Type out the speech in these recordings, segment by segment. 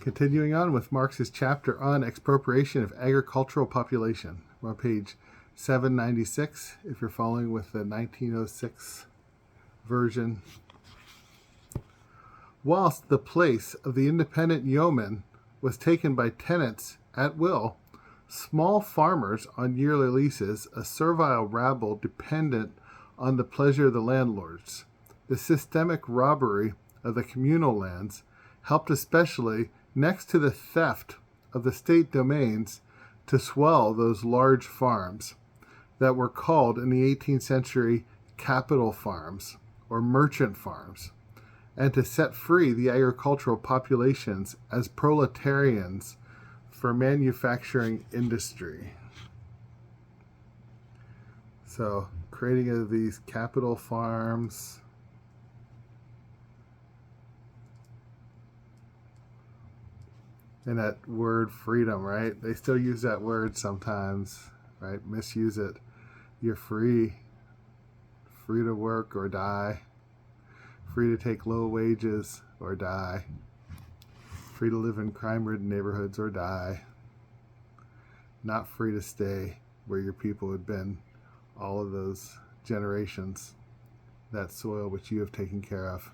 Continuing on with Marx's chapter on expropriation of agricultural population. We're on page 796 if you're following with the 1906 version. Whilst the place of the independent yeoman was taken by tenants at will, small farmers on yearly leases, a servile rabble dependent on the pleasure of the landlords, the systemic robbery of the communal lands helped especially, next to the theft of the state domains, to swell those large farms that were called in the 18th century capital farms or merchant farms, and to set free the agricultural populations as proletarians for manufacturing industry. So, creating of these capital farms. And that word freedom, right? They still use that word sometimes, right? Misuse it. You're free. Free to work or die. Free to take low wages or die. Free to live in crime-ridden neighborhoods or die. Not free to stay where your people had been all of those generations. That soil which you have taken care of.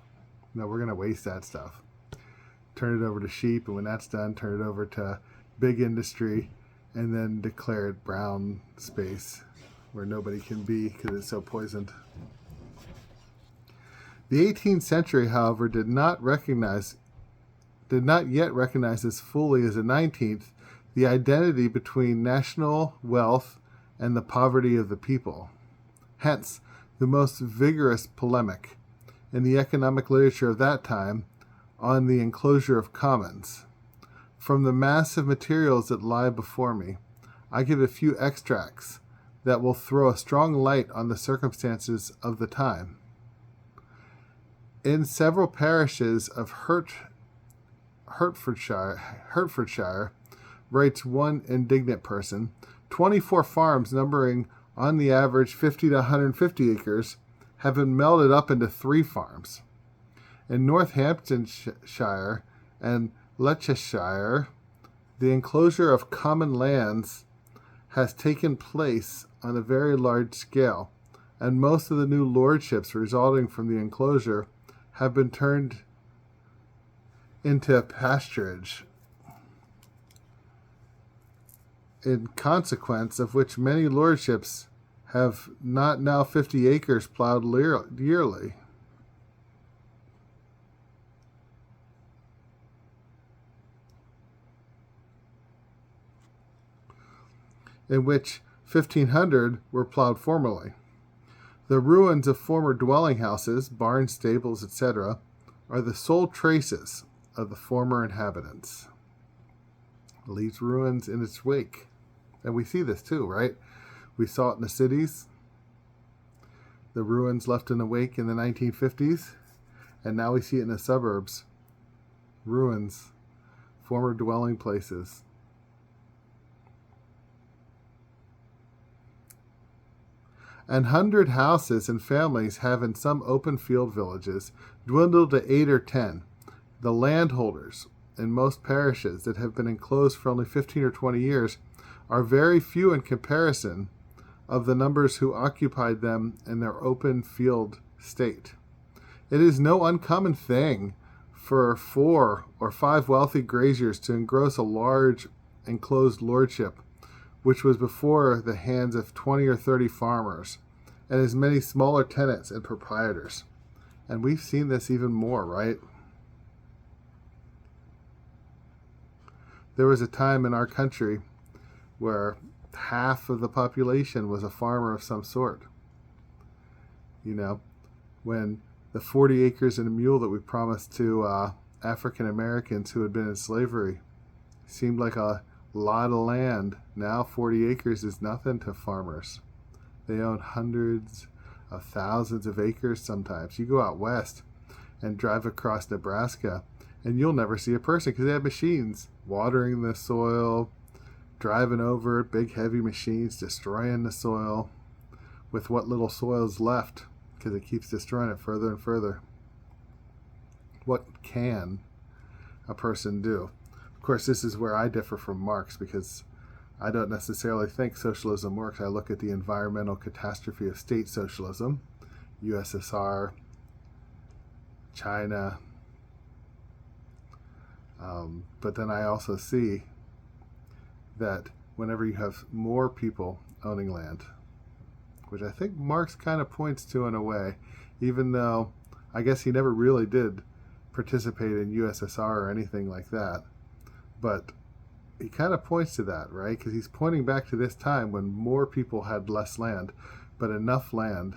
No, we're going to waste that stuff. Turn it over to sheep, and when that's done, turn it over to big industry, and then declare it brown space where nobody can be because it's so poisoned. The 18th century, however, did not yet recognize as fully as the 19th the identity between national wealth and the poverty of the people. Hence, the most vigorous polemic in the economic literature of that time on the enclosure of commons. From the mass of materials that lie before me, I give a few extracts that will throw a strong light on the circumstances of the time. In several parishes of Hertfordshire, writes one indignant person, 24 farms numbering on the average 50 to 150 acres have been melded up into 3 farms. In Northamptonshire and Leicestershire, the enclosure of common lands has taken place on a very large scale, and most of the new lordships resulting from the enclosure have been turned into pasturage, in consequence of which many lordships have not now 50 acres plowed yearly. In which 1,500 were plowed formerly. The ruins of former dwelling houses, barns, stables, etc., are the sole traces of the former inhabitants. It leaves ruins in its wake. And we see this too, right? We saw it in the cities, the ruins left in the wake in the 1950s, and now we see it in the suburbs. Ruins, former dwelling places. And 100 houses and families have in some open field villages dwindled to 8 or 10. The landholders in most parishes that have been enclosed for only 15 or 20 years are very few in comparison of the numbers who occupied them in their open field state. It is no uncommon thing for 4 or 5 wealthy graziers to engross a large enclosed lordship, which was before the hands of 20 or 30 farmers, and as many smaller tenants and proprietors. And we've seen this even more, right? There was a time in our country where half of the population was a farmer of some sort. You know, when the 40 acres and a mule that we promised to African Americans who had been in slavery seemed like a lot of land. Now 40 acres is nothing to farmers. They own hundreds of thousands of acres sometimes. You go out west and drive across Nebraska and you'll never see a person because they have machines watering the soil, driving over it, big heavy machines destroying the soil with what little soil is left because it keeps destroying it further and further. What can a person do? Of course, this is where I differ from Marx, because I don't necessarily think socialism works. I look at the environmental catastrophe of state socialism, USSR, China, but then I also see that whenever you have more people owning land, which I think Marx kind of points to in a way, even though I guess he never really did participate in USSR or anything like that, but he kind of points to that, right? Because he's pointing back to this time when more people had less land, but enough land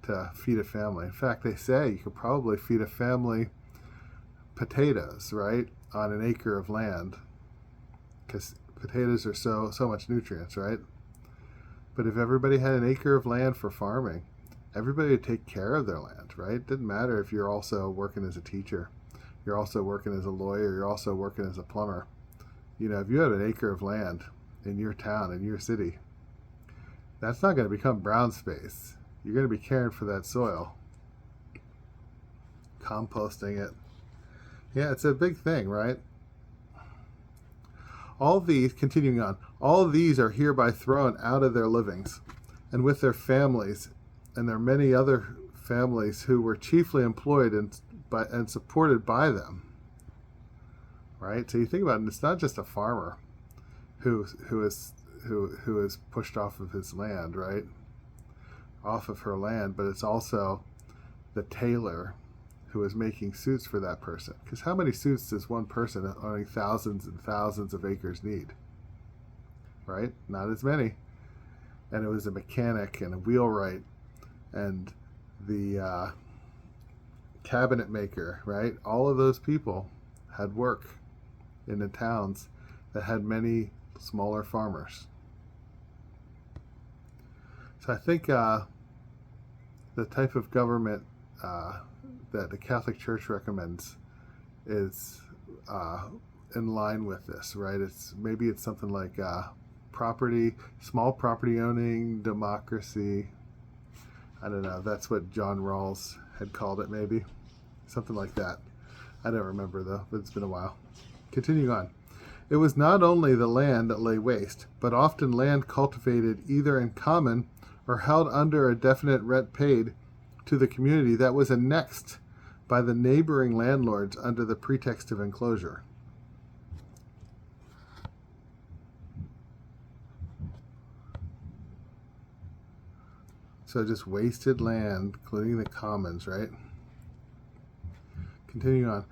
to feed a family. In fact, they say you could probably feed a family potatoes, right, on an acre of land, because potatoes are so much nutrients, right? But if everybody had an acre of land for farming, everybody would take care of their land, right? It didn't matter if you're also working as a teacher, you're also working as a lawyer, you're also working as a plumber. You know, if you had an acre of land in your town, in your city, that's not going to become brown space. You're going to be caring for that soil, composting it. Yeah, it's a big thing, right? All these, continuing on, all these are hereby thrown out of their livings, and with their families, and their many other families who were chiefly employed and supported by them. Right? So you think about it, it's not just a farmer who is pushed off of his land, right? Off of her land, but it's also the tailor who is making suits for that person. Because how many suits does one person owning thousands and thousands of acres need? Right? Not as many. And it was a mechanic and a wheelwright and the cabinet maker, right? All of those people had work in the towns that had many smaller farmers. So I think the type of government that the Catholic Church recommends is in line with this, right? Maybe it's something like small property owning, democracy. I don't know. That's what John Rawls had called it, maybe. Something like that. I don't remember, though, but it's been a while. Continuing on. It was not only the land that lay waste, but often land cultivated either in common or held under a definite rent paid to the community that was annexed by the neighboring landlords under the pretext of enclosure. So just wasted land, including the commons, right? Continuing on.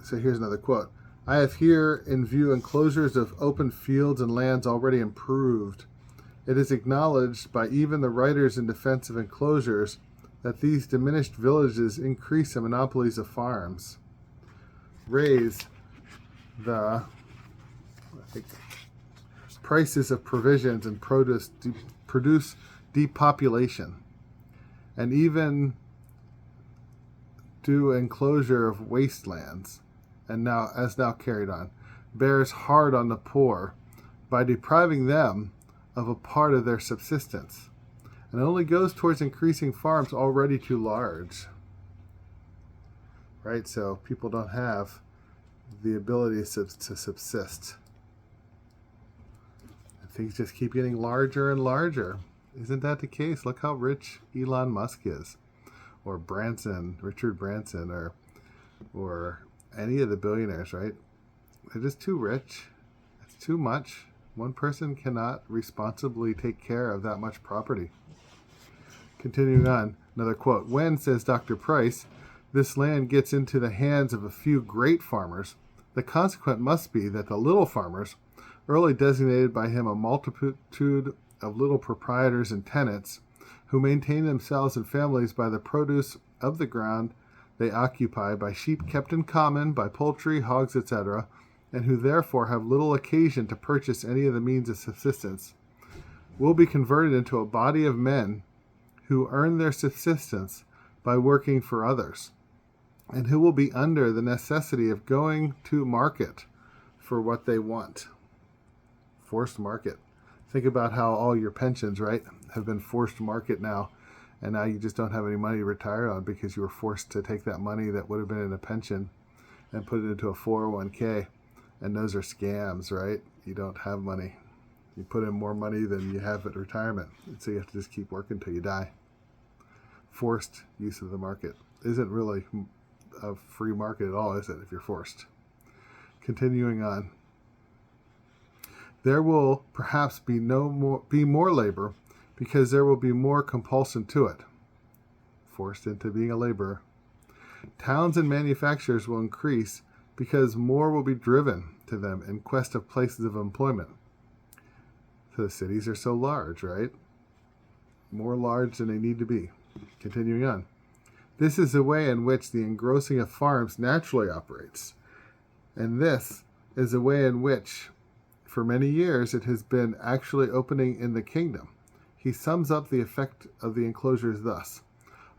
So here's another quote. I have here in view enclosures of open fields and lands already improved. It is acknowledged by even the writers in defense of enclosures that these diminished villages increase the monopolies of farms, raise the prices of provisions and produce depopulation, and even do enclosure of wastelands, and now carried on, bears hard on the poor by depriving them of a part of their subsistence, and only goes towards increasing farms already too large. Right? So people don't have the ability to subsist. And things just keep getting larger and larger. Isn't that the case? Look how rich Elon Musk is, or Richard Branson, or any of the billionaires, right? They're just too rich. It's too much. One person cannot responsibly take care of that much property. Continuing on, another quote. When, says Dr. Price, this land gets into the hands of a few great farmers, the consequence must be that the little farmers, early designated by him a multitude of little proprietors and tenants, who maintain themselves and families by the produce of the ground they occupy, by sheep kept in common, by poultry, hogs, etc., and who therefore have little occasion to purchase any of the means of subsistence, will be converted into a body of men who earn their subsistence by working for others, and who will be under the necessity of going to market for what they want. Forced market. Think about how all your pensions, right, have been forced market now, and now you just don't have any money to retire on because you were forced to take that money that would have been in a pension and put it into a 401k. And those are scams, right? You don't have money. You put in more money than you have at retirement. And so you have to just keep working until you die. Forced use of the market isn't really a free market at all, is it, if you're forced? Continuing on. There will perhaps be more labor because there will be more compulsion to it. Forced into being a laborer. Towns and manufacturers will increase because more will be driven to them in quest of places of employment. So the cities are so large, right? More large than they need to be. Continuing on. This is the way in which the engrossing of farms naturally operates. And this is the way in which, for many years, it has been actually opening in the kingdom. He sums up the effect of the enclosures thus.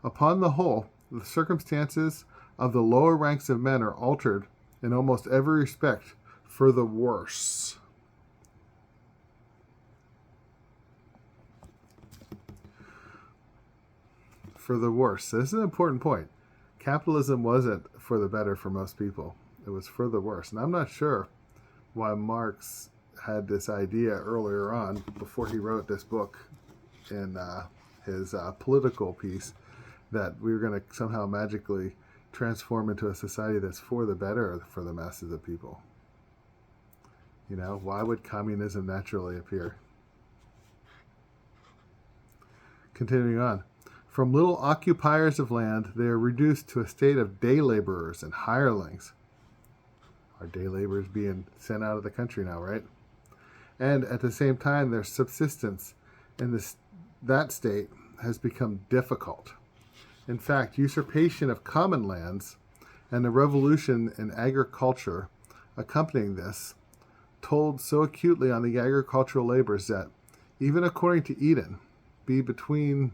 Upon the whole, the circumstances of the lower ranks of men are altered in almost every respect for the worse. For the worse. This is an important point. Capitalism wasn't for the better for most people. It was for the worse. And I'm not sure why Marx had this idea earlier on, before he wrote this book in his political piece, that we were going to somehow magically transform into a society that's for the better for the masses of people. You know, why would communism naturally appear? Continuing on. From little occupiers of land, they are reduced to a state of day laborers and hirelings. Are day laborers being sent out of the country now, right? And at the same time, their subsistence in that state has become difficult. In fact, usurpation of common lands and the revolution in agriculture accompanying this told so acutely on the agricultural labors that, even according to Eden, between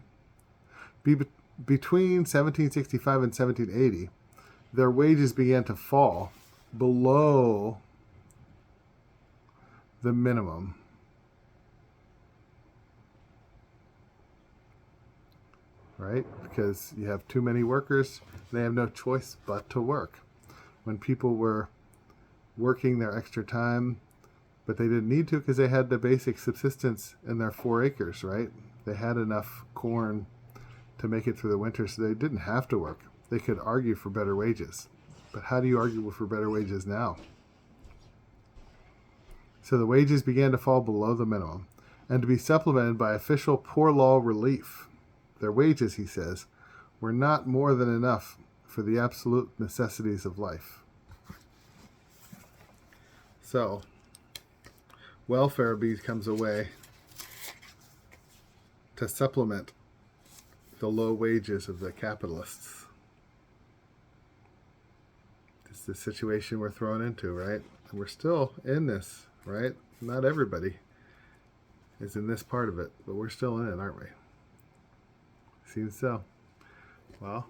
1765 and 1780, their wages began to fall below the minimum. Right? Because you have too many workers, they have no choice but to work. When people were working their extra time, but they didn't need to because they had the basic subsistence in their 4 acres, right? They had enough corn to make it through the winter, so they didn't have to work. They could argue for better wages. But how do you argue for better wages now? So the wages began to fall below the minimum and to be supplemented by official poor law relief. Their wages, he says, were not more than enough for the absolute necessities of life. So, welfare becomes a way to supplement the low wages of the capitalists. It's the situation we're thrown into, right? And we're still in this, right? Not everybody is in this part of it, but we're still in it, aren't we? Seems so. Well,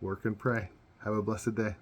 work and pray. Have a blessed day.